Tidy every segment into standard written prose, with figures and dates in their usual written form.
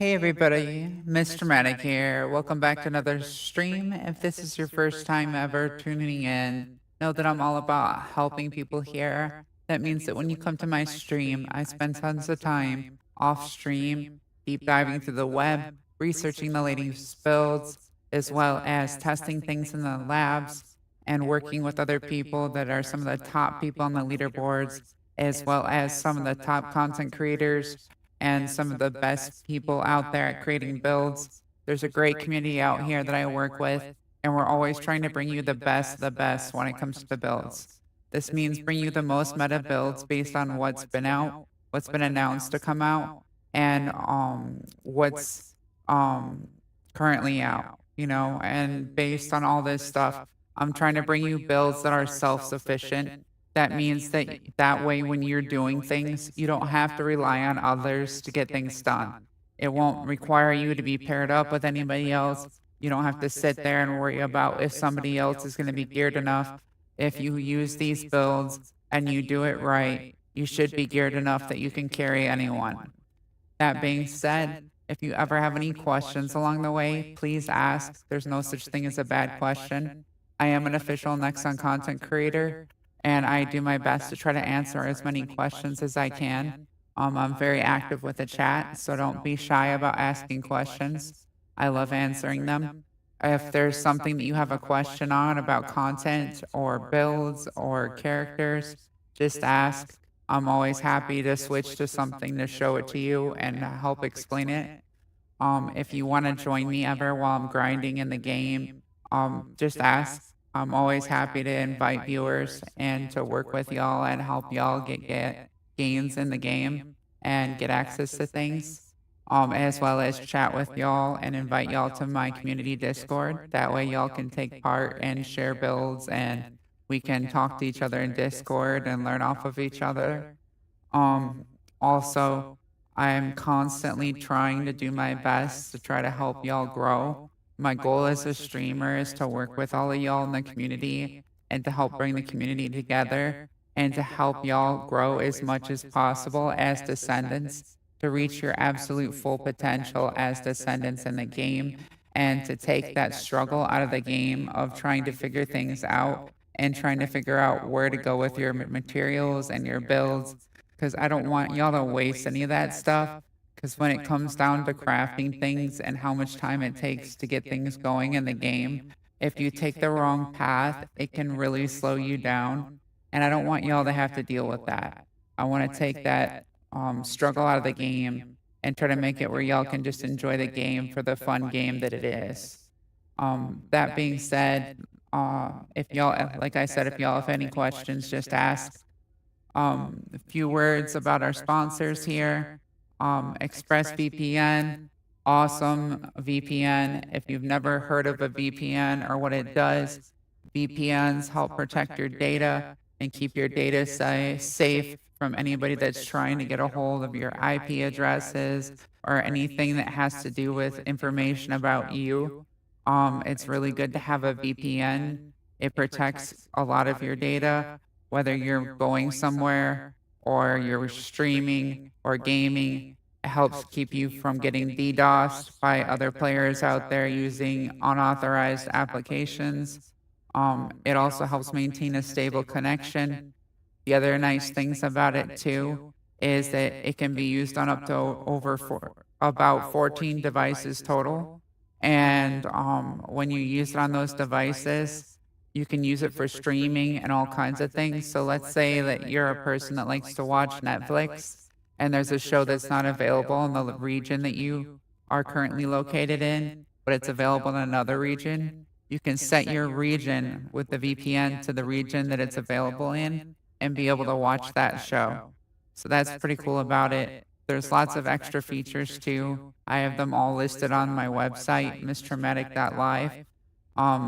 Hey everybody, Mr. Dramatic here. Welcome back to another stream. If this is your first time ever tuning in, know that I'm all about helping people here. That means that when you come to my stream, I spend tons of time off stream, deep diving through the web, researching the latest builds, as well as testing things in the labs and working with other people that are some of the top people on the leaderboards, as well as some of the top content creators and some of the best people out there at creating builds. There's a great community out here that I work with, and we're always trying to bring you the best when it comes to builds. This means bring you the most meta builds based on what's been out, what's been announced to come out, and what's um currently out, and based on all this stuff, I'm trying to bring you builds that are self-sufficient. That means that way, when you're doing things, you don't have to rely on others to get things done. It won't require you to be paired up with anybody else. You don't have to sit there and worry about if somebody else is going to be geared enough. If you use these builds and you do it right, you should be geared enough that you can carry anyone. That being said, if you ever have any questions along the way, please ask. There's no such thing as a bad question. I am an official Nexon content creator, and I do my best to try to answer as many questions as I can. I'm very active with the chat, so don't be shy about asking questions. I love answering them. If there's something that you have a question on about content or builds or characters, just ask. I'm always happy to switch to something to show it to you and help explain it. If you want to join me ever while I'm grinding in the game, just ask. I'm always happy to invite viewers and to work with y'all and help y'all get gains in the game and get access to things, as well as chat with y'all and invite y'all to my community Discord. That way, y'all can take part and share builds, and we can talk to each other in Discord and learn off of each other. Also, I am constantly trying to do my best to try to help y'all grow. My goal as a streamer is to work with all of y'all in the community and to help bring the community together and to help y'all grow as much as possible as descendants to reach your absolute full potential as descendants in the game and to take that struggle out of the game of trying to figure things out and trying to figure out where to go with your materials and your builds, because I don't want y'all to waste any of that stuff. Because when it comes down to crafting things and how much time it takes to get things going in the game, if you take the wrong path, it can really slow you down. And I don't want y'all to have to deal with that. I want to take that struggle out of the game and try to make it where y'all can just enjoy the game for the fun game that it is. That being said, if y'all, like I said, if y'all have any questions, just ask. A few words about our sponsors here. ExpressVPN, awesome VPN. If you've never heard of a VPN or what it does, VPNs help protect your data and keep your data safe from anybody that's trying to get a hold of your IP addresses or anything that has to do with information about you. It's really good to have a VPN. It protects a lot of your data, whether you're going somewhere or you're streaming or gaming. It helps keep you from getting DDoSed by other players out there using unauthorized applications. It also helps maintain a stable connection. The other nice things about it too is that it can be used on up to about 14 devices total. And when you use it on those devices, you can use it for streaming and all kinds of things. So let's say that you're a person that likes to watch Netflix and there's a show that's not available in the region that you are currently located in, but it's available in another region. You can set your region with the VPN to the region that it's available in and be able to watch that show. So that's pretty cool about it. There's lots of extra features too. I have them all listed on my website, mrmatic.live.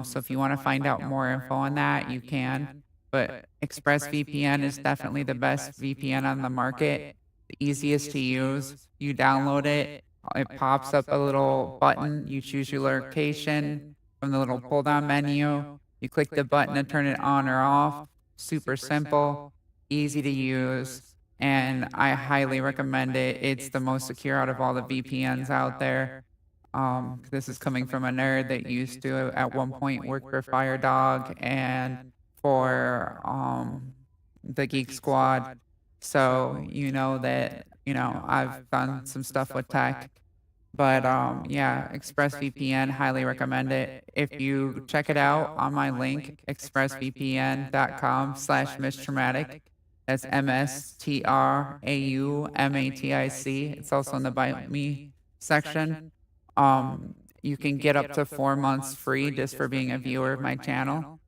So if you want to find out more info on that, you can. But ExpressVPN is definitely the best VPN on the market, the easiest to use. You download it, it pops up a little button. You choose your location from the little pull down menu. You click the button to turn it on or off. Super simple, easy to use. and I highly recommend it. It's the most secure out of all the VPNs out there. This is coming from a nerd that used to at one point work for Firedog and for the Geek Squad. So you know that, I've done some stuff with tech. But yeah, ExpressVPN, highly recommend it. If you check it out on my link, expressvpn.com/mistraumatic, that's MSTRAUMATIC. It's also in the Buy Me section. You can get up to 4 months free just for being a viewer of my channel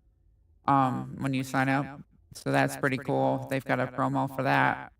when you sign up. So that's pretty cool. They've got a promo for that.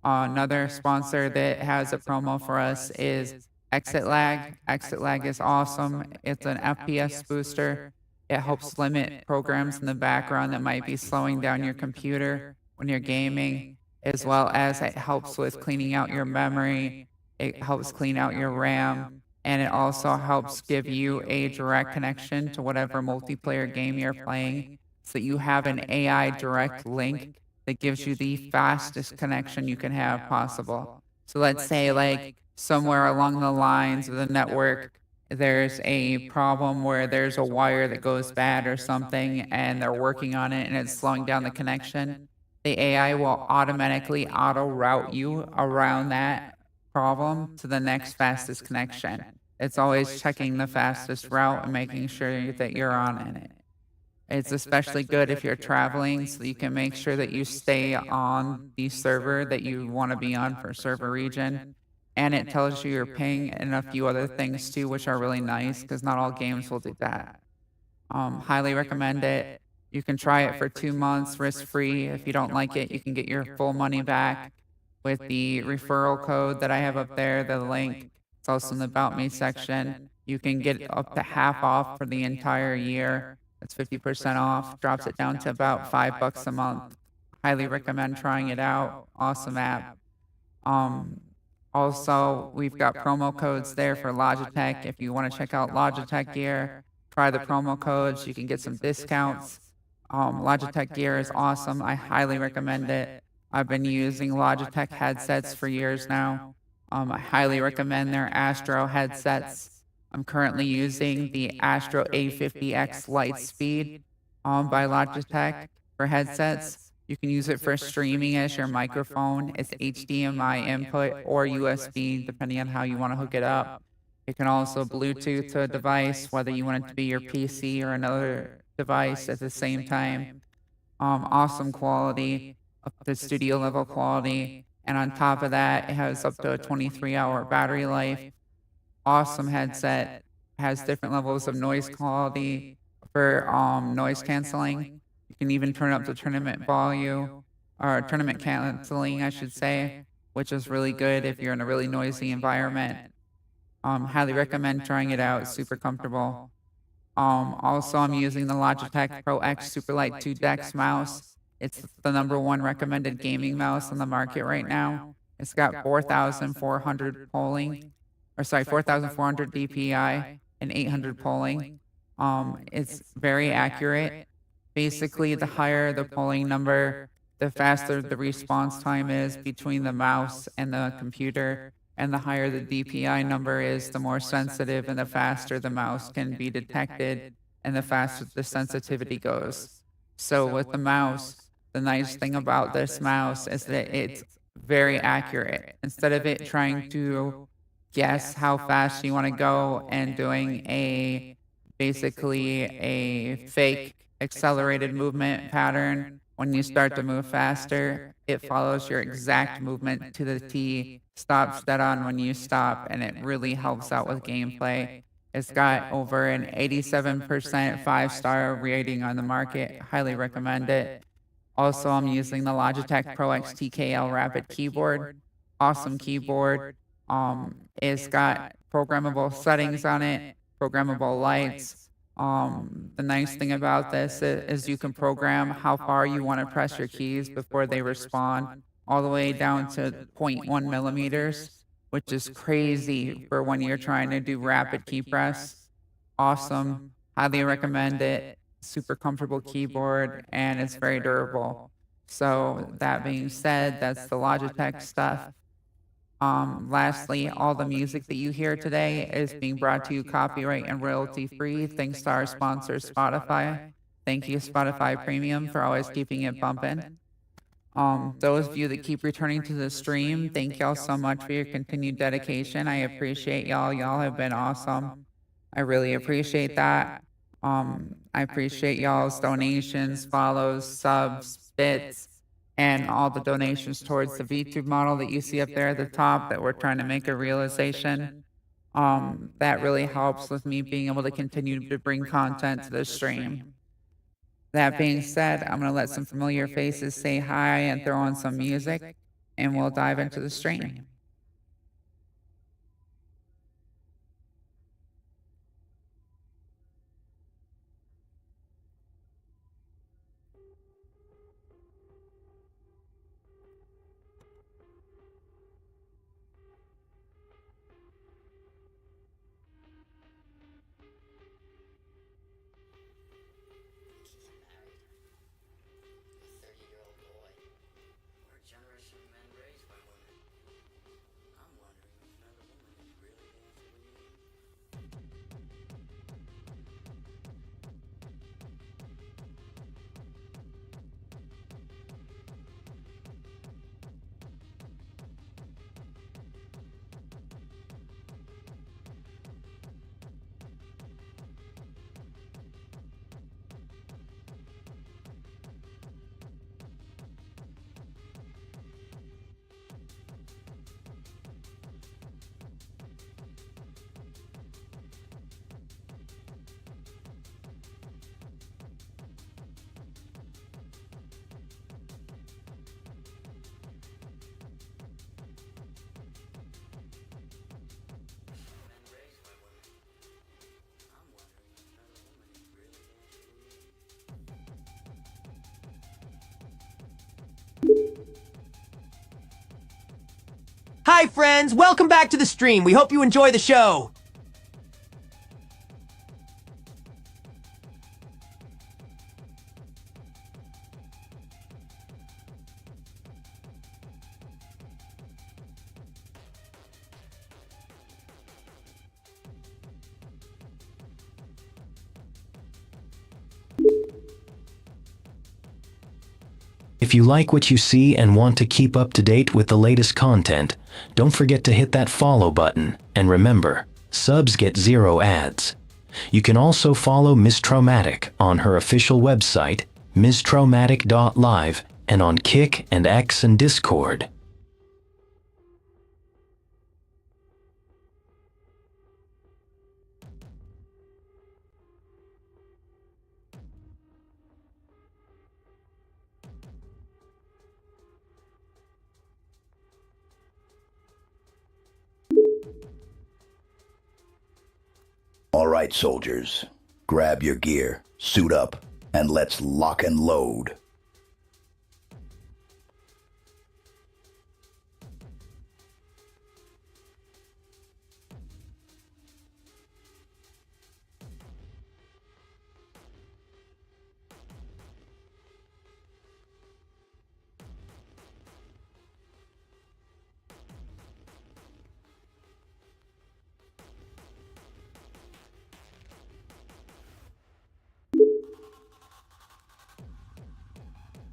Another sponsor that has a promo for us is Exit Lag. Exit Lag is awesome. It's an FPS booster. It helps limit programs in the background that might be slowing down your computer when you're gaming, as well as it helps with cleaning out your memory. It helps clean out your RAM, and it also helps give you a direct connection to whatever multiplayer game you're playing so that you have an AI direct link that gives you the fastest connection you can have possible. So let's say, like, somewhere along the lines of the network, there's a problem where there's a wire that goes bad or something, and they're working on it and it's slowing down the connection. The AI will automatically auto route you around that problem to the next fastest connection. It's always checking the fastest route and making sure that you're on it. It's especially good if you're traveling, so you can make sure that you stay on the server that you want to be on for server region. And it tells you your ping and a few other things too, which are really nice because not all games will do that. Highly recommend it. You can try it for 2 months risk free. If you don't like it, you can get your full money back with the referral code that I have up there, the link. It's also in the About Me section. You can get up to half off for the entire year. That's 50% off. Drops it down to about $5 a month. Highly recommend trying it out. Awesome app. Um, Also, we've got promo codes there for Logitech. If you want to check out Logitech gear, try the promo codes. You can get some discounts. Logitech gear is awesome. I highly recommend it. I've been using Logitech headsets for years now. I highly recommend their Astro headsets. I'm currently using the Astro A50X Lightspeed by Logitech for headsets. You can use it for streaming as your microphone. It's HDMI input or USB, depending on how you want to hook it up. It can also Bluetooth to a device, whether you want it to be your PC or another device at the same time. Awesome quality, up to studio level quality. And on top of that, it has up to a 23-hour battery life. Awesome headset. Has different levels of noise quality for noise canceling. You can even turn up the tournament volume or tournament canceling, I should say, which is really good if you're in a really noisy environment. Highly recommend trying it out. It's super comfortable. Also, I'm using the Logitech Pro X Superlight 2 Dex mouse. It's the number one recommended gaming mouse on the market right now. It's got 4,400 polling, or sorry, 4,400 DPI and 800 polling. It's very accurate. Basically, the higher the polling number, the faster the response time is between the mouse and the computer. And the higher the DPI number is, the more sensitive and the faster the mouse can be detected and the faster the sensitivity goes. So with the mouse, the nice thing about this mouse is that it's very accurate. Instead of it trying to guess how fast you want to go and doing a basically a fake accelerated movement pattern, when you start to move faster, it follows your exact movement to the T, stops dead on when you stop, and it really helps out with gameplay. It's got over an 87% 5-star rating on the market. Highly recommend it. Also, I'm using the Logitech Pro X TKL Rapid keyboard. Awesome keyboard. It's got programmable settings on it, programmable lights. The nice thing about this is you can program how far you want to press your keys before they respond, all the way down to zero point 0.1 millimeters, which is crazy for when you're trying to do rapid key press. Awesome. Highly recommend it. Super comfortable keyboard and it's very durable. So that being said, that's the Logitech stuff. Lastly, all the music that you hear today is being brought to you copyright and royalty free thanks to our sponsor, Spotify. Thank you, Spotify Premium, for always keeping it bumping. Those of you that keep returning to the stream, thank y'all so much for your continued dedication. I appreciate y'all. Y'all have been awesome. I really appreciate that. I appreciate y'all's donations, follows, subs, bits, and all the donations towards the VTube model that you see up there at the top that we're trying to make a realization. That really helps with me being able to continue to bring content to the stream. That being said, I'm going to let some familiar faces say hi and throw on some music, and we'll dive into the stream. Hi friends, welcome back to the stream. We hope you enjoy the show. If you like what you see and want to keep up to date with the latest content, don't forget to hit that follow button, and remember, subs get 0 ads. You can also follow Ms. Traumatic on her official website, mstraumatic.live, and on Kick and X and Discord. All right, soldiers, grab your gear, suit up, and let's lock and load.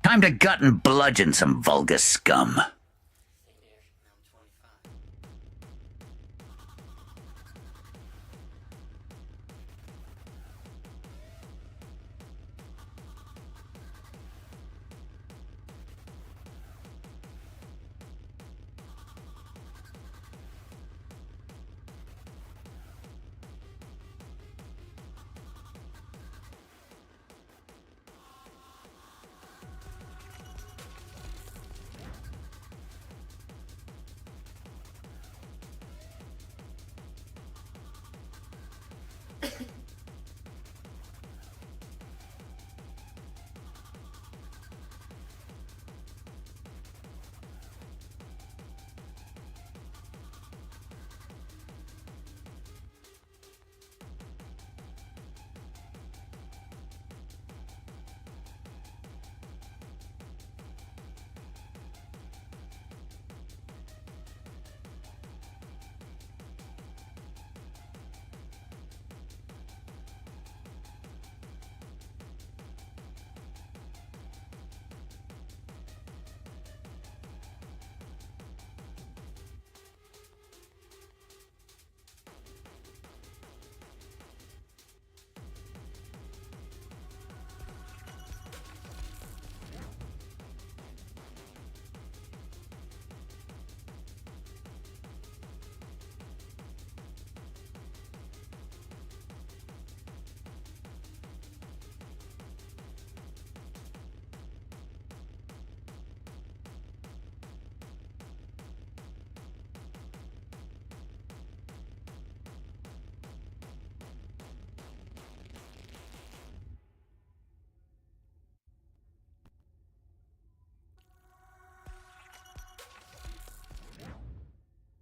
Time to gut and bludgeon some vulgar scum.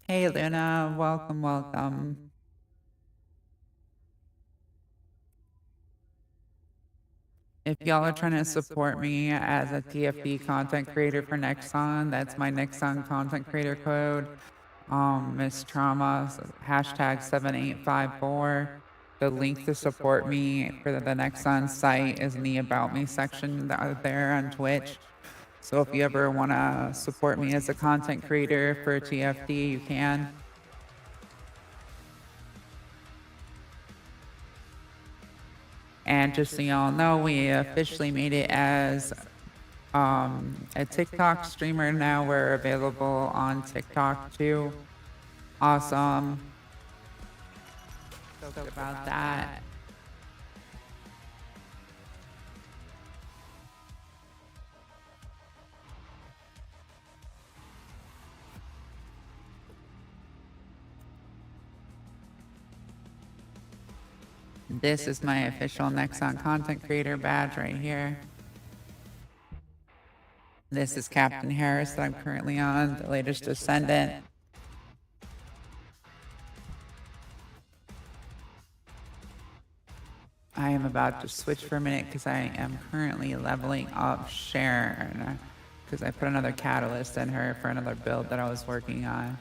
Hey, Luna. Welcome, welcome. If y'all are trying to support me as a TFB content creator for Nexon, that's my Nexon content creator code. Miss Trauma, hashtag 7854. The link to support me for the Nexon site is in the About Me section there on Twitch. So if you ever want to support me as a content creator for TFD, you can. And just so y'all know, we officially made it as a TikTok streamer now. We're available on TikTok too. Awesome. So good about that. This is my official Nexon content creator badge right here. This is Captain Harris that I'm currently on, the latest Descendant. I am about to switch for a minute because I am currently leveling up Sharon because I put another catalyst in her for another build that I was working on.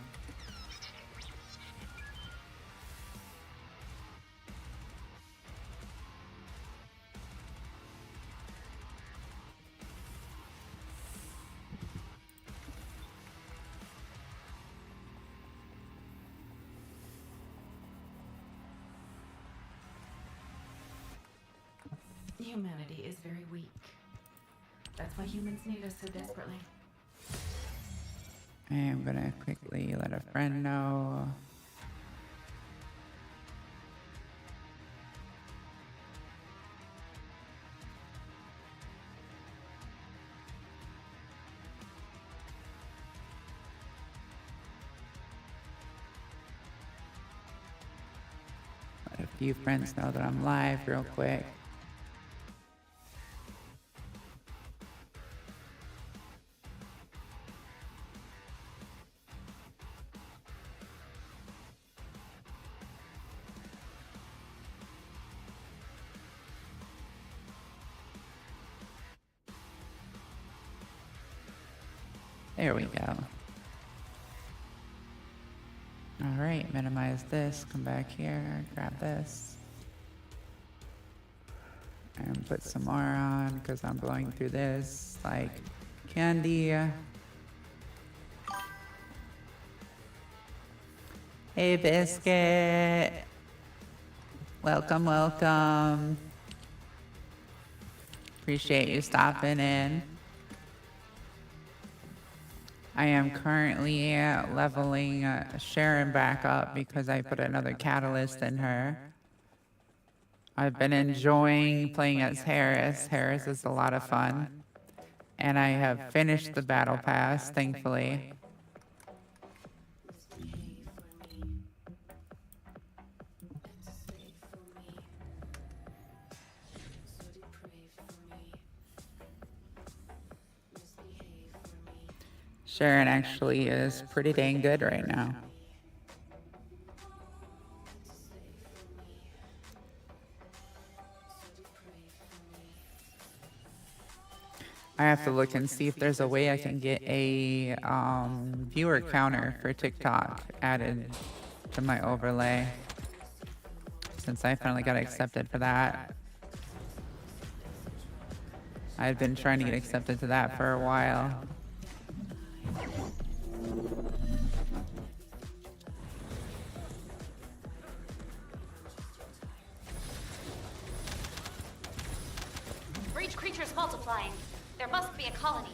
Humanity is very weak. That's why humans need us so desperately. I am gonna quickly let a friend know. Let a few friends know that I'm live real quick. There we go. All right, minimize this, come back here, grab this. And put some more on because I'm blowing through this like candy. Hey, Biscuit. Welcome, welcome. Appreciate you stopping in. I am currently leveling Sharon back up because I put another catalyst in her. I've been enjoying playing as Harris. Harris is a lot of fun. And I have finished the battle pass, thankfully. Sharon actually is pretty dang good right now. I have to look and see if there's a way I can get a viewer counter for TikTok added to my overlay, since I finally got accepted for that. I've been trying to get accepted to that for a while. Breach creatures multiplying. There must be a colony.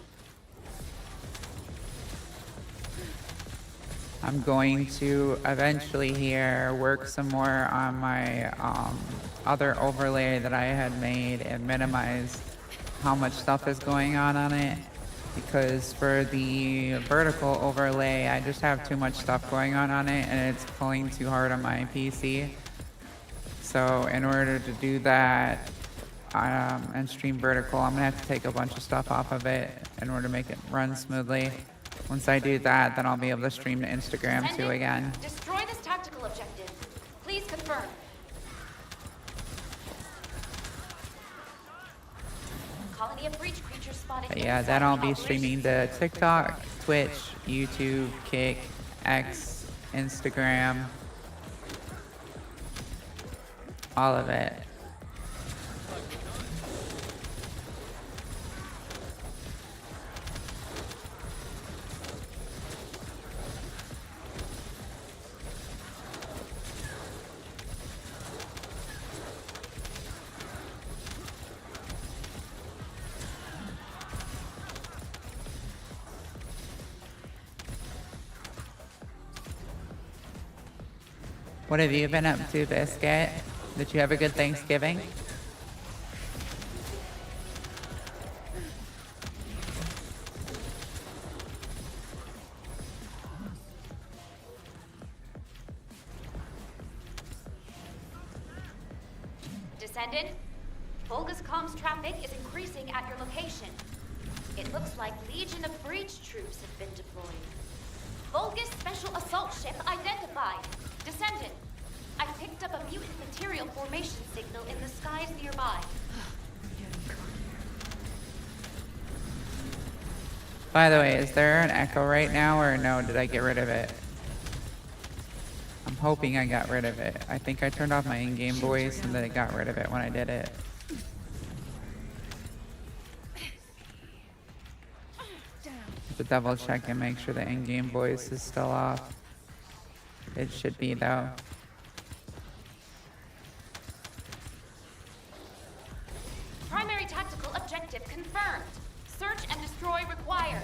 I'm going to eventually here work some more on my other overlay that I had made and minimize how much stuff is going on it. Because for the vertical overlay, I just have too much stuff going on it and it's pulling too hard on my PC. So in order to do that and stream vertical, I'm gonna have to take a bunch of stuff off of it in order to make it run smoothly. Once I do that, then I'll be able to stream to Instagram too Descendant, again. destroy this tactical objective. Please confirm. Colony of breach creatures spotted. But yeah, inside then I'll the be operation streaming to TikTok, Twitch, YouTube, Kick, X, Instagram. All of it. What have you been up to, Biscuit? Did you have a good Thanksgiving? Descendant, Volga's comms traffic is increasing at your location. It looks like Legion of Breach troops have been deployed. Volga's special assault ship identified. Descendant, I picked up a mutant material formation signal in the skies nearby. By the way, is there an echo right now or no? Did I get rid of it? I'm hoping I got rid of it. I think I turned off my in-game voice and then it got rid of it when I did it. To double check and make sure the in-game voice is still off. It should be though. Primary tactical objective confirmed. Search and destroy required.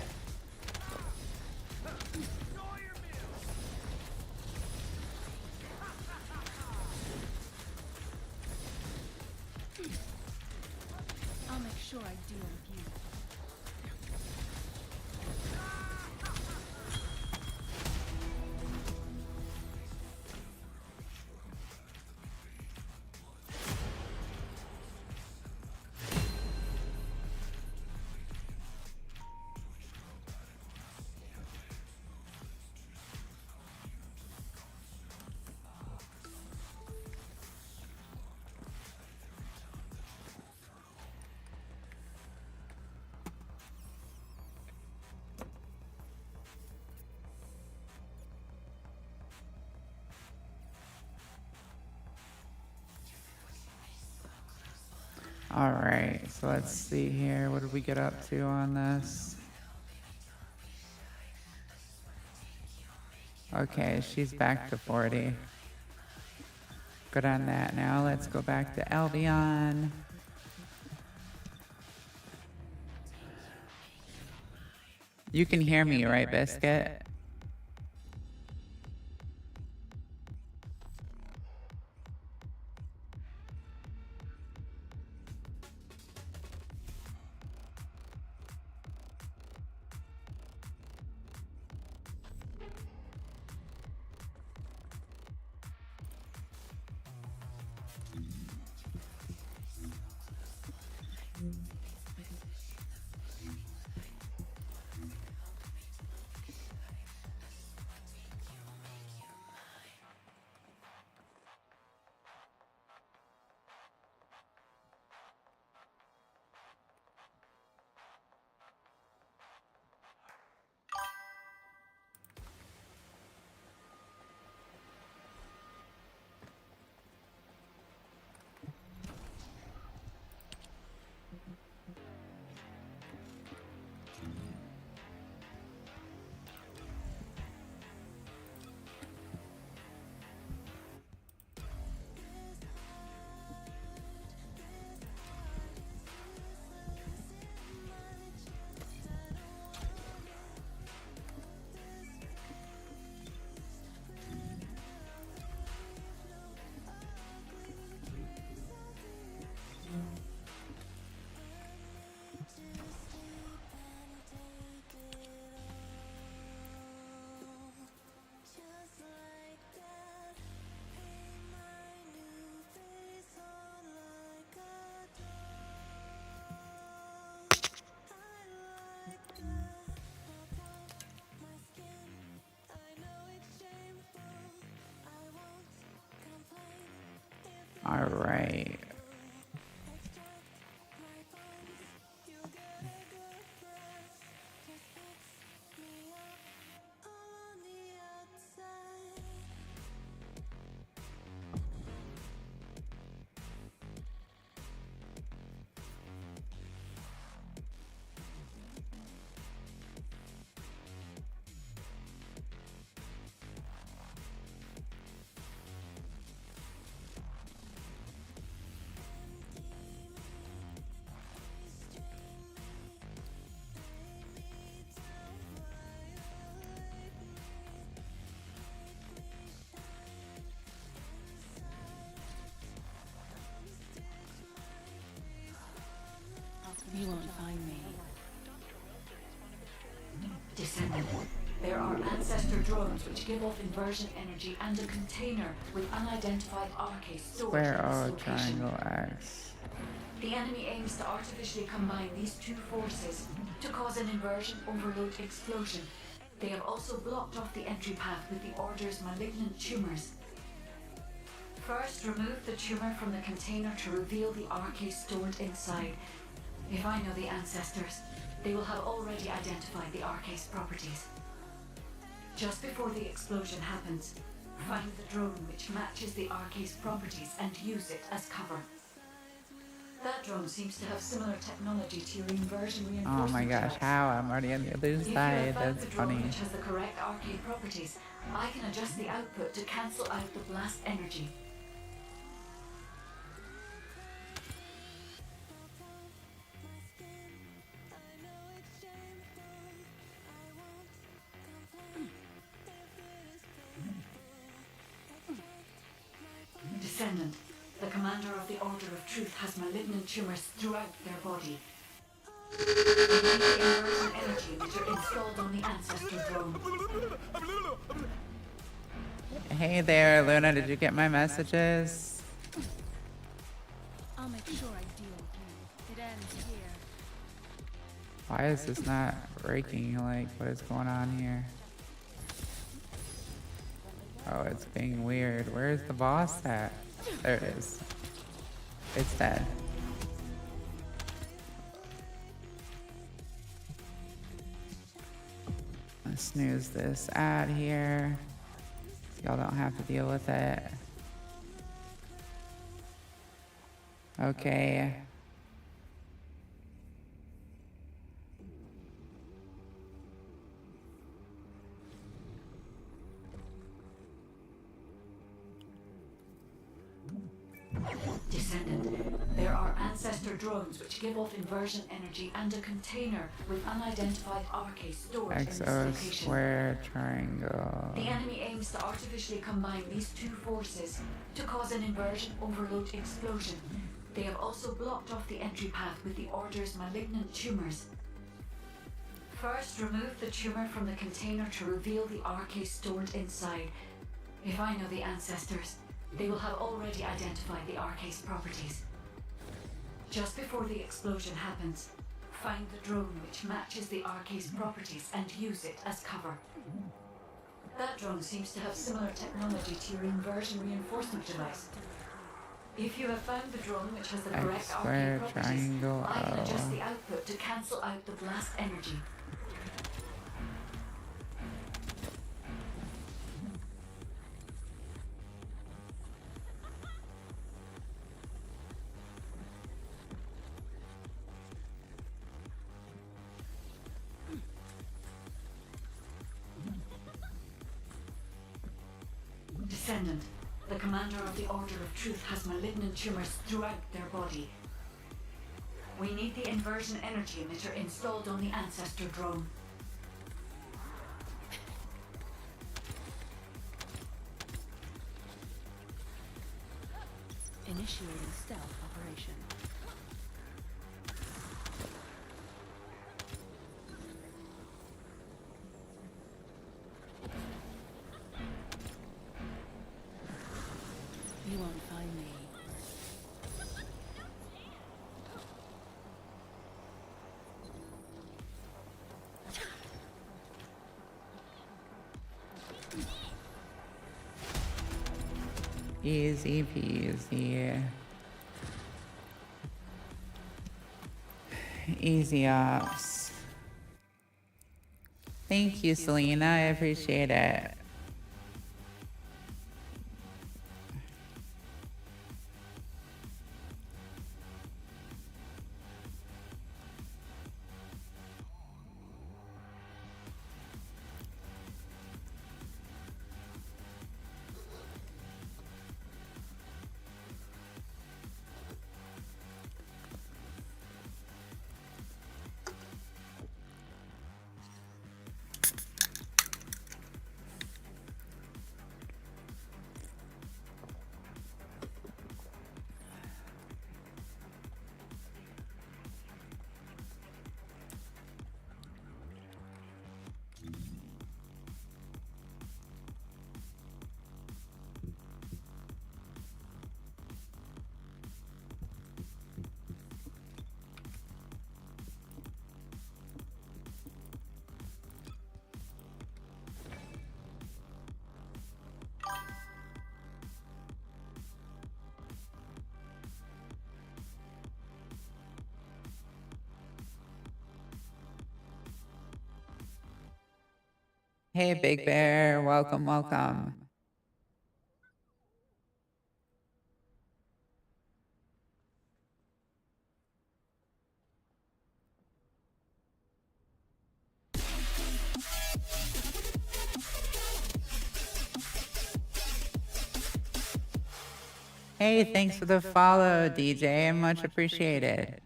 I'll make sure I deal with you. All right, so let's see here. What did we get up to on this? Okay, she's back to 40. Good on that. Now let's go back to Albion. You can hear me, right, Biscuit? All right. You won't find me. Descendant, there are ancestor drones which give off inversion energy and a container with unidentified arcade stored in Square this O, location. triangle X. The enemy aims to artificially combine these two forces to cause an inversion overload explosion. They have also blocked off the entry path with the Order's malignant tumors. First, remove the tumor from the container to reveal the arcade stored inside. If I know the ancestors, they will have already identified the arcade's properties. Just before the explosion happens, find the drone which matches the arcade's properties and use it as cover. That drone seems to have similar technology to your inversion Oh reinforcement my gosh, device. how? I'm already on the other If you side. have found That's the drone funny. which has the correct arcade properties, I can adjust the output to cancel out the blast energy. Descendant, the commander of the Order of Truth has malignant tumors throughout their body. We need the inversion energy emitter installed on the ancestor drone. Hey there, Luna. Did you get my messages? I'll make sure I deal with you. It ends here. Why is this not breaking? Like, what is going on here? Oh, it's being weird. Where's the boss at? There it is. It's dead. Let's snooze this ad here. So y'all don't have to deal with it. Okay. Descendant, there are ancestor drones which give off inversion energy and a container with unidentified arcade stored in this XO location. square triangle. The enemy aims to artificially combine these two forces to cause an inversion overload explosion. They have also blocked off the entry path with the Order's malignant tumors. First, remove the tumor from the container to reveal the arcade stored inside. If I know the ancestors, they will have already identified the arcade's properties. Just before the explosion happens, find the drone which matches the arcade's properties and use it as cover. That drone seems to have similar technology to your inversion reinforcement device. If you have found the drone which has the correct square arcade properties, triangle I can adjust O. the output to cancel out the blast energy. Descendant, the commander of the Order of Truth has malignant tumors throughout their body. We need the inversion energy emitter installed on the ancestor drone. Initiating stealth operation. You won't find me. Easy peasy. Easy ups. Thank you, Selena. I appreciate it. Hey, Big Bear. Welcome, welcome. Hey, thanks for the follow, DJ. Much appreciated.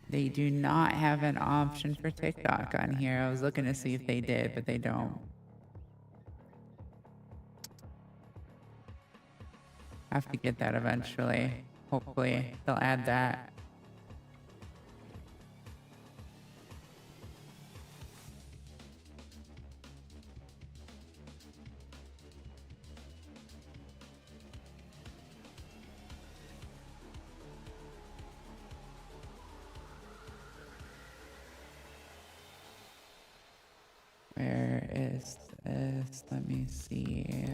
They do not have an option for TikTok on here. I was looking to see if they did, but they don't. Have to get that eventually. Hopefully, they'll add that. Where is this? Let me see.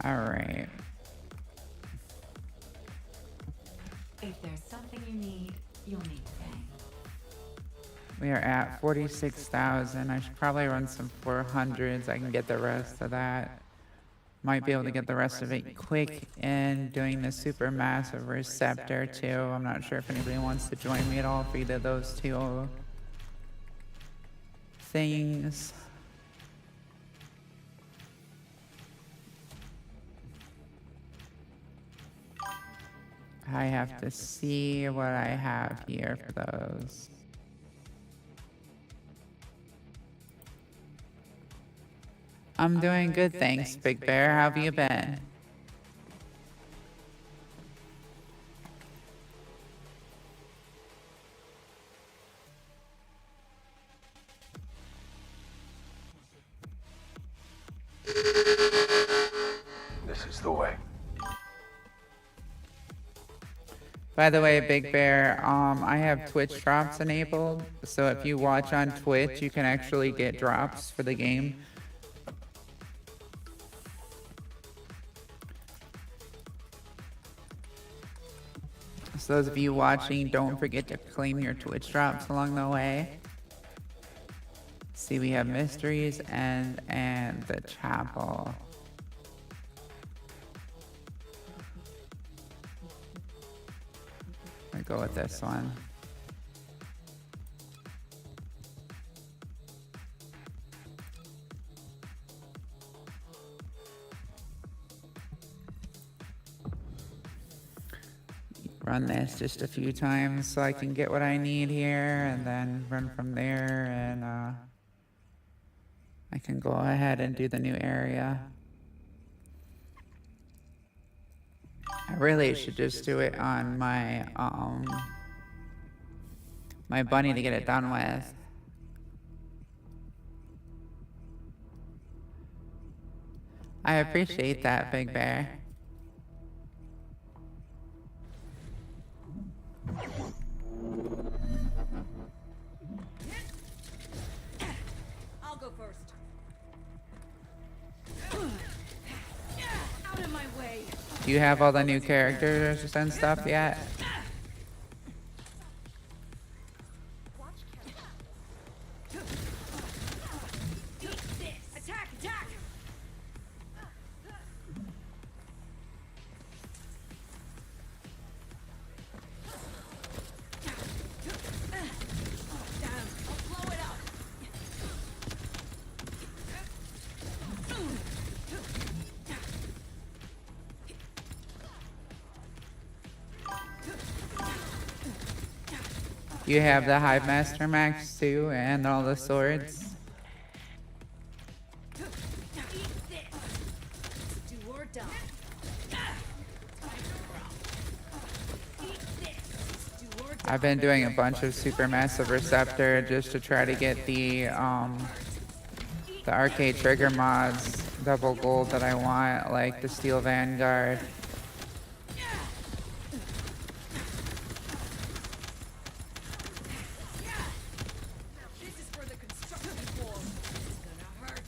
All right. If there's something you need, you'll need today. We are at 46,000. I should probably run some 400s. I can get the rest of that. Might be able to get the rest of it quick in doing the super massive receptor too. I'm not sure if anybody wants to join me at all for either of those two things. I have to see what I have here for those. I'm doing good, thanks, Big Bear. How have you been? This is the way. By the way, Big Bear, I have Twitch drops enabled, so if you watch on Twitch, you can actually get drops for the game. So those of you watching, don't forget to claim your Twitch drops along the way. See, we have mysteries and the chapel. I go with this one. Run this just a few times so I can get what I need here, and then run from there, and I can go ahead and do the new area. I really should just do it on my my bunny to get it done with. I appreciate that, Big Bear. I'll go first. Out of my way. Do you have all the new characters and stuff yet? Attack! Attack! I'll blow it up. You have the Hive Master Max too, and all the swords. Eat this. Do or die. Eat this. Do or die. I've been doing a bunch of Supermassive Receptor just to try to get the arcade trigger mods, double gold that I want, like the Steel Vanguard. This is for the construction wall. It's gonna hurt.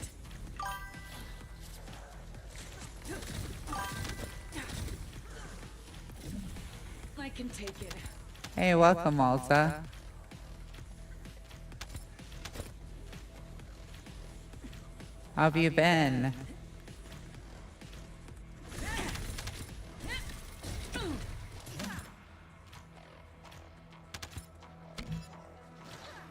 I can take it. Hey, welcome, Malta. How have you been?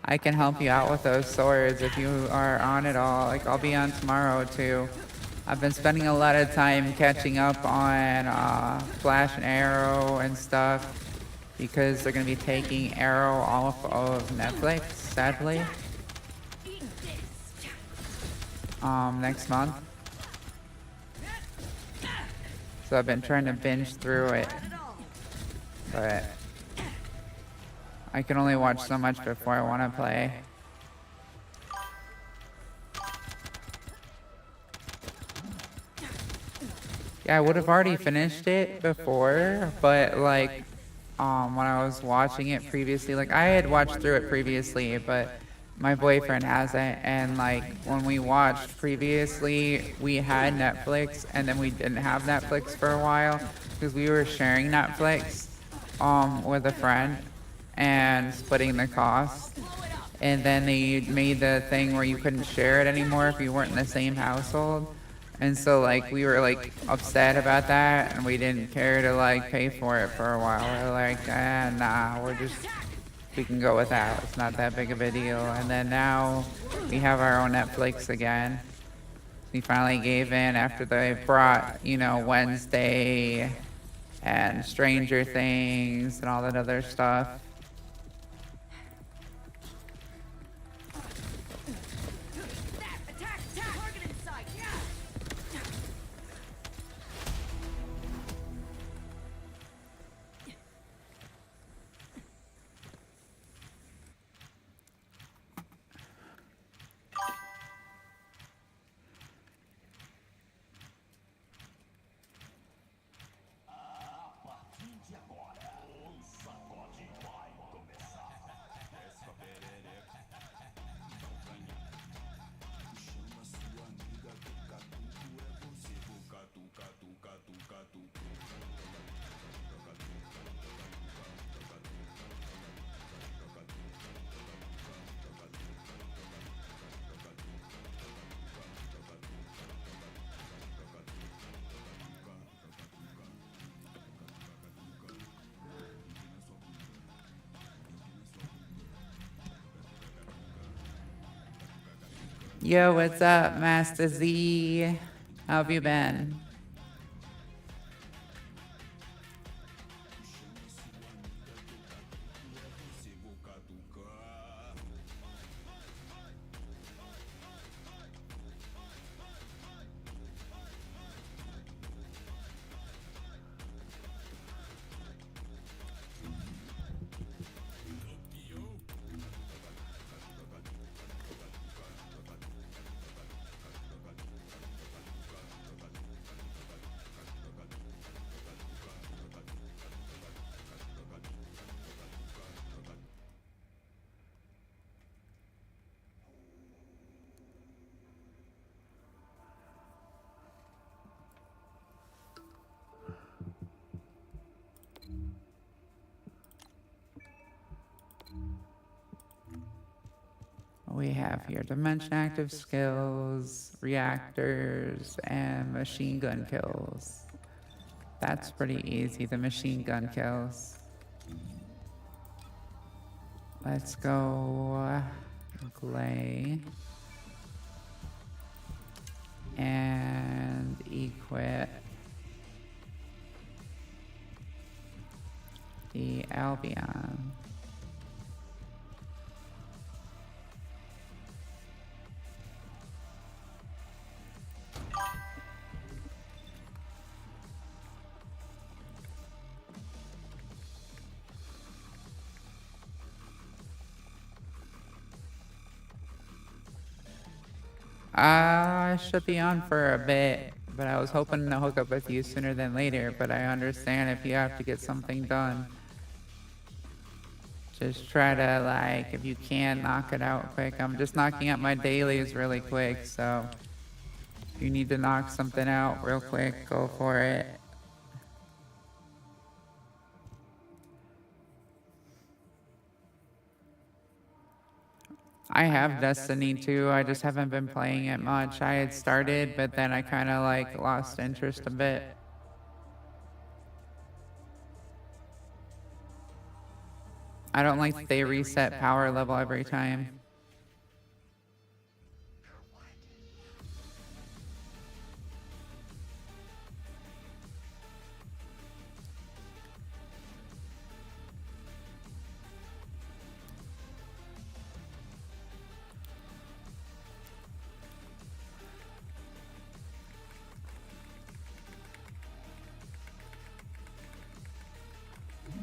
I can help you out with those swords if you are on it all. Like, I'll be on tomorrow too. I've been spending a lot of time catching up on Flash and Arrow and stuff because they're gonna be taking Arrow off of Netflix, sadly, next month. So I've been trying to binge through it, but I can only watch so much before I want to play. Yeah, I would have already finished it before, but like, when I was watching it previously, like I had watched through it previously, but my boyfriend hasn't, and like when we watched previously, we had Netflix, and then we didn't have Netflix for a while because we were sharing Netflix with a friend and splitting the cost. And then they made the thing where you couldn't share it anymore if you weren't in the same household. And so like we were like upset about that, and we didn't care to like pay for it for a while. We're like, nah, we can go without. It's not that big of a deal. And then now we have our own Netflix again. We finally gave in after they brought, you know, Wednesday and Stranger Things and all that other stuff. Attack! Attack! Target in sight! Yo, what's up, Master Z? How have you been? we have here? Dimension active skills, reactors, and machine gun kills. That's pretty easy, the machine gun kills. Let's go Glay. And equip the Albion. I should be on for a bit, but I was hoping to hook up with you sooner than later, but I understand if you have to get something done. Just try to, like, if you can, knock it out quick. I'm just knocking out my dailies really quick, so if you need to knock something out real quick, go for it. I have Destiny 2, I just haven't been playing it much. I had started, but then I kind of like lost interest a bit. I don't like that they reset power level every time.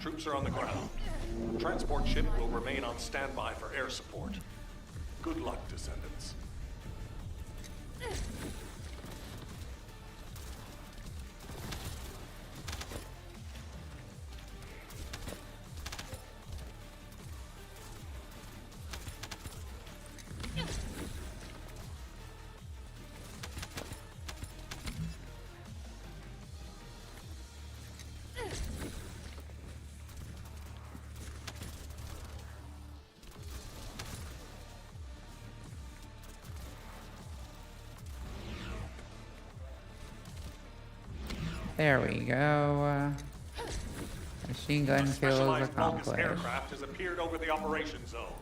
Troops are on the ground. Transport ship will remain on standby for air support. Good luck, descendants. There we go. Machine gun kills Specialized Vulgus accomplished. aircraft has appeared over the operation zone.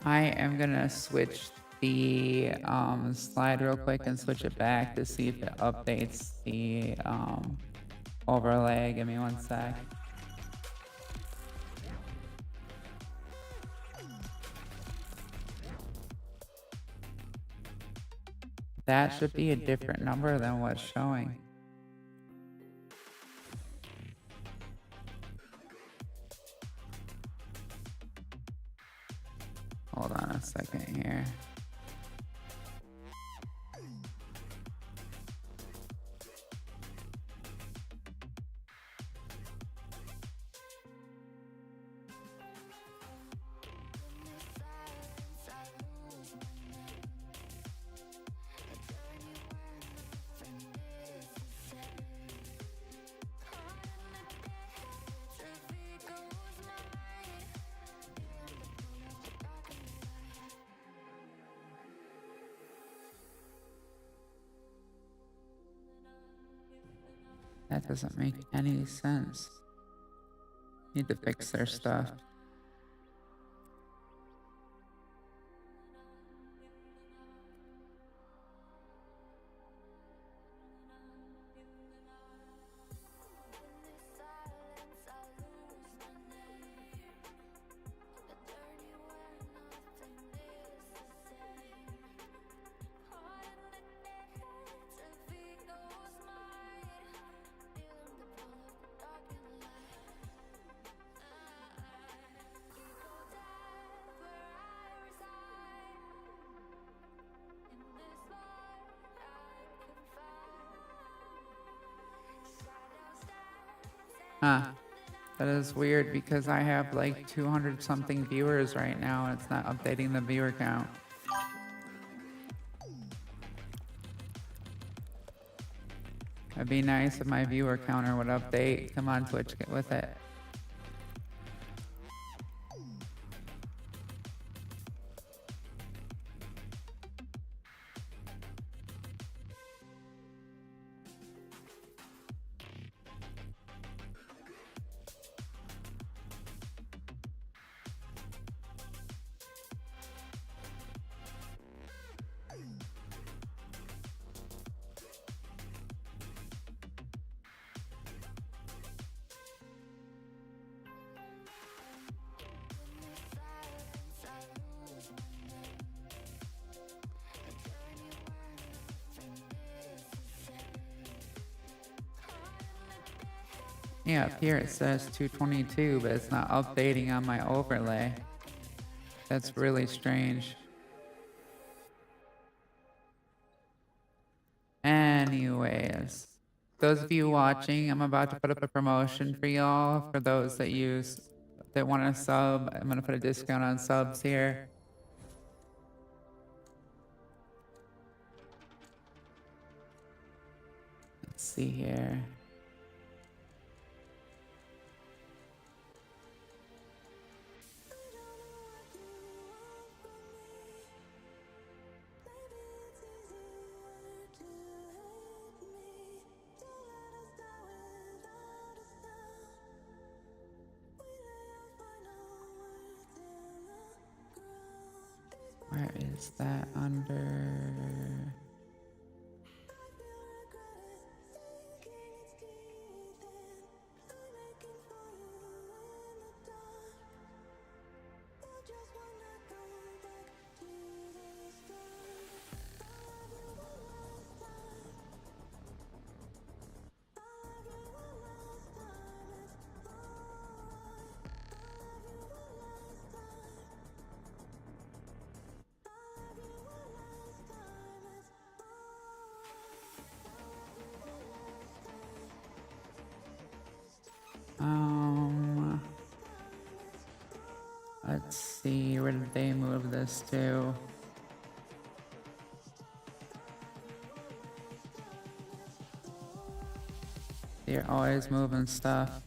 I am gonna switch the slide real quick and switch it back to see if it updates the overlay. Give me one sec. That should be a different number than what's showing. Hold on a second here. That doesn't make any sense. Need to fix their stuff. Huh. That is weird because I have like 200 something viewers right now and it's not updating the viewer count. It'd be nice if my viewer counter would update. Come on, Twitch, get with it. Yeah, up here it says 222, but it's not updating on my overlay. That's really strange. Anyways, those of you watching, I'm about to put up a promotion for y'all. For those that want to sub, I'm gonna put a discount on subs here. Let's see here. Where is that under? Let's see, where did they move this to? They're always moving stuff.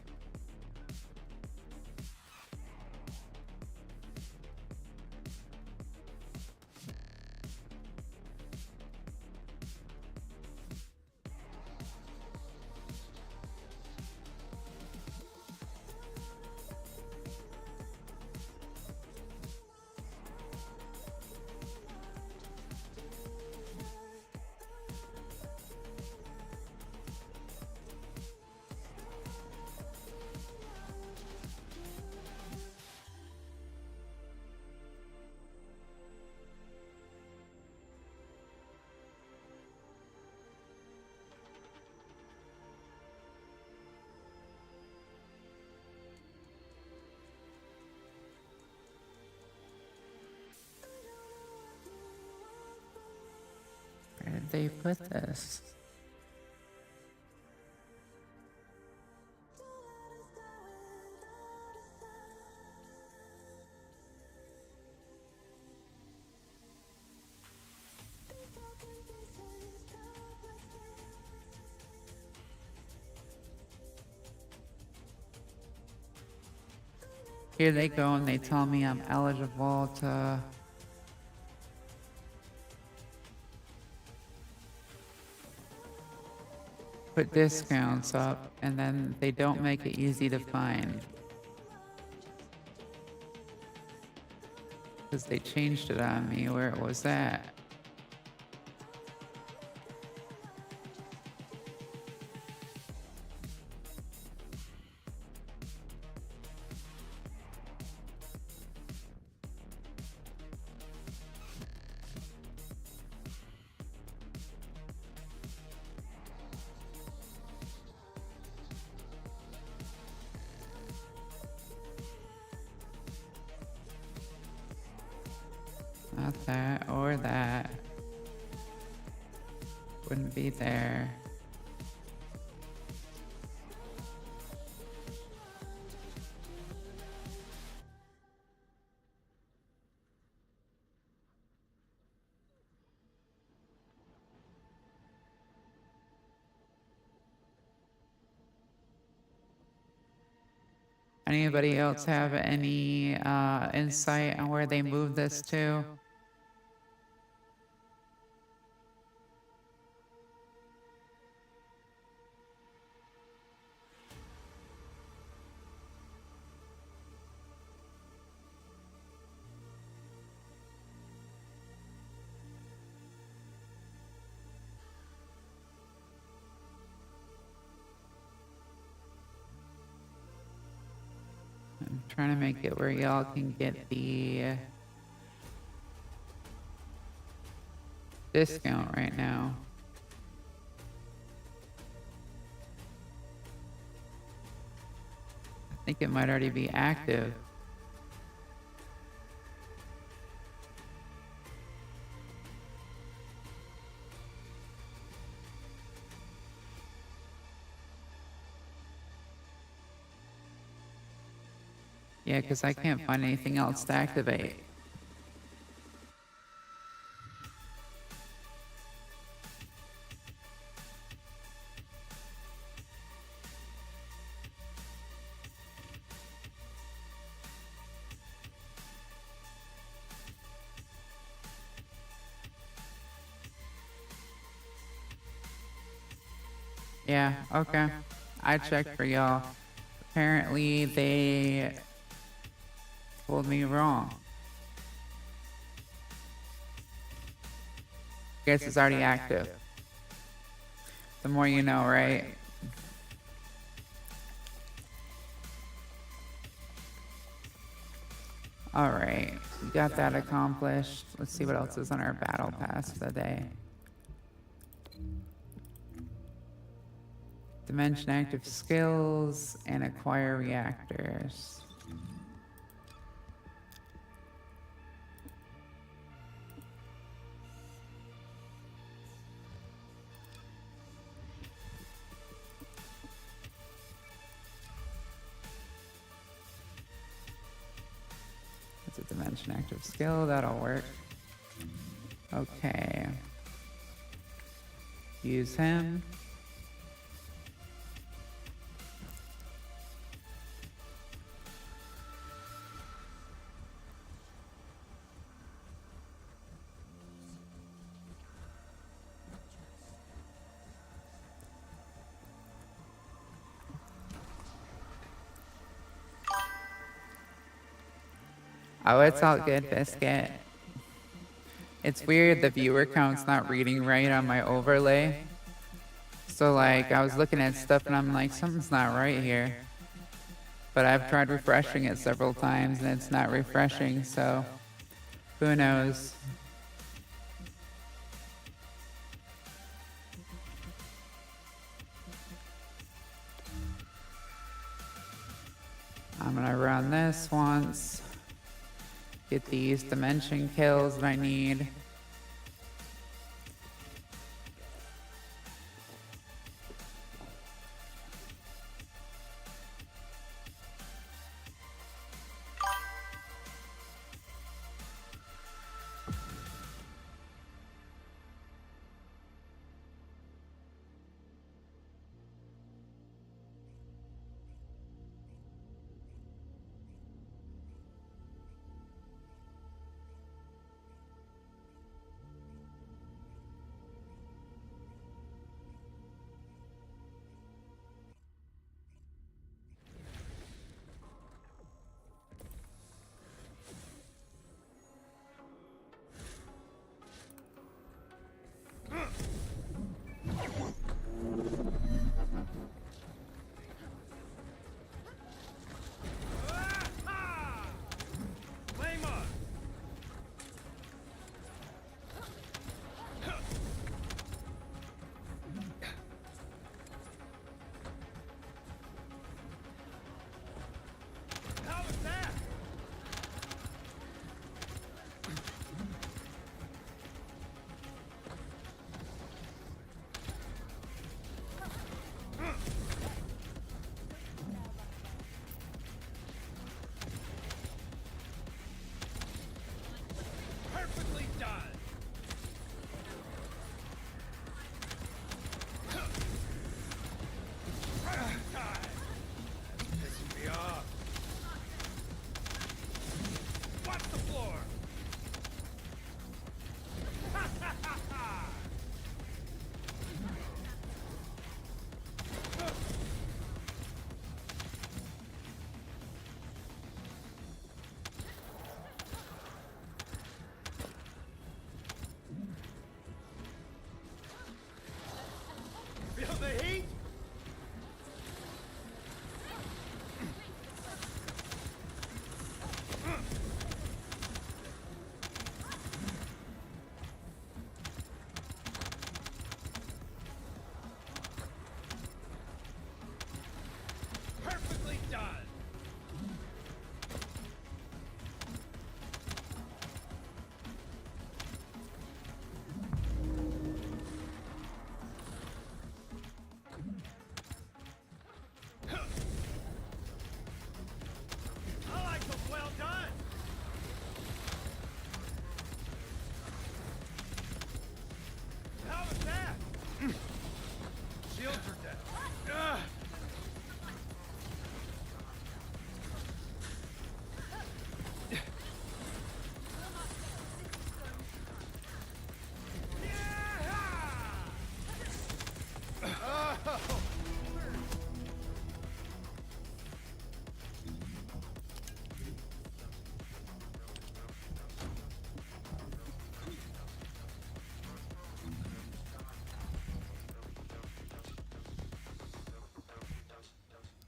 Where did they put this? Here they go and they tell me I'm eligible to put discounts up, and then they don't make it easy to find. Because they changed it on me where it was at. Not that or that. Wouldn't be there. Anybody else have any insight on where they moved this to? I'm trying to make it where y'all can get the discount right now. I think it might already be active. Yeah, because I can't find anything else to activate. Yeah, okay. I checked for y'all. Apparently they told me wrong. Guess it's already active. The more you know, right? Alright, we got that accomplished. Let's see what else is on our battle pass for the day. Dimension active skills and acquire reactors. That's a dimension active skill, that'll work. Okay. Use him. Oh, it's all good, Biscuit. It's weird the viewer count's not reading right on my overlay. So like, I was looking at stuff and I'm like, something's not right here. But I've tried refreshing it several times and it's not refreshing, so who knows? I'm gonna run this once. Get these dimension kills that I need.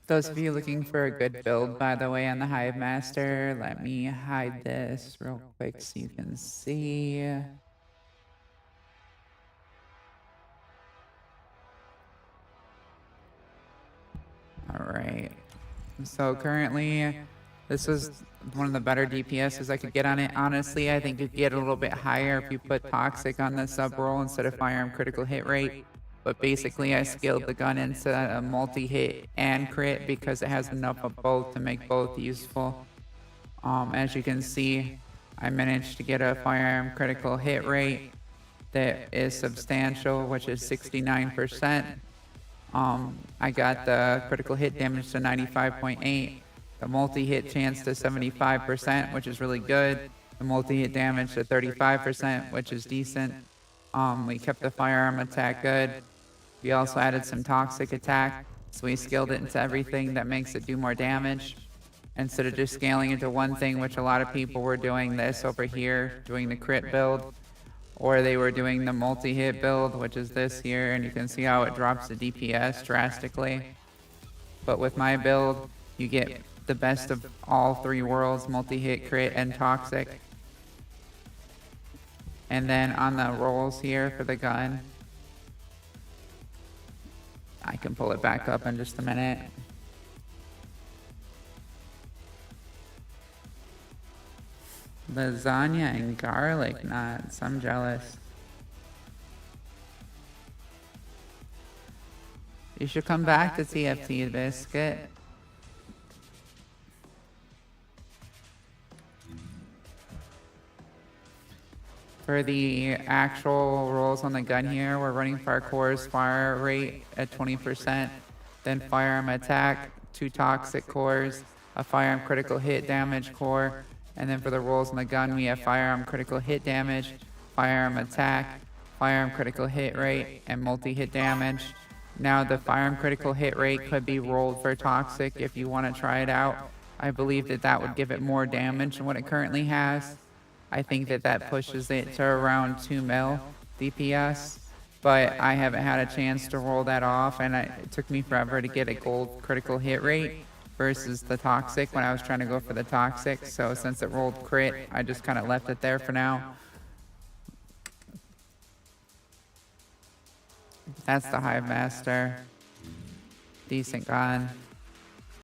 Those of you looking for a good build, by the way, on the Hive Master, let me hide this real quick so you can see. Alright. So currently, this is one of the better DPSs I could get on it. Honestly, I think you could get a little bit higher if you put Toxic on the sub-roll instead of Firearm critical hit rate. But basically, I scaled the gun into a multi-hit and crit because it has enough of both to make both useful. As you can see, I managed to get a Firearm critical hit rate that is substantial, which is 69%. I got the critical hit damage to 95.8, the multi-hit chance to 75%, which is really good, the multi-hit damage to 35%, which is decent. We kept the firearm attack good. We also added some toxic attack, so we scaled it into everything that makes it do more damage, instead of just scaling into one thing, which a lot of people were doing this over here, doing the crit build. Or they were doing the multi-hit build, which is this here, and you can see how it drops the DPS drastically. But with my build, you get the best of all three worlds, multi-hit, crit, and toxic. And then on the rolls here for the gun, I can pull it back up in just a minute. Lasagna and garlic nuts. I'm jealous. You should come back to TFT Biscuit. For the actual rolls on the gun here, we're running Farcor's fire rate at 20%, then firearm attack, 2 toxic cores, a firearm critical hit damage core, and then for the rolls on the gun, we have firearm critical hit damage, firearm attack, firearm critical hit rate, and multi-hit damage. Now, the firearm critical hit rate could be rolled for toxic if you want to try it out. I believe that that would give it more damage than what it currently has. I think that that pushes it to around 2 mil DPS, but I haven't had a chance to roll that off, and it took me forever to get a gold critical hit rate versus the toxic when I was trying to go for the toxic. So since it rolled crit, I just kind of left it there for now. That's the Hive Master. Decent gun.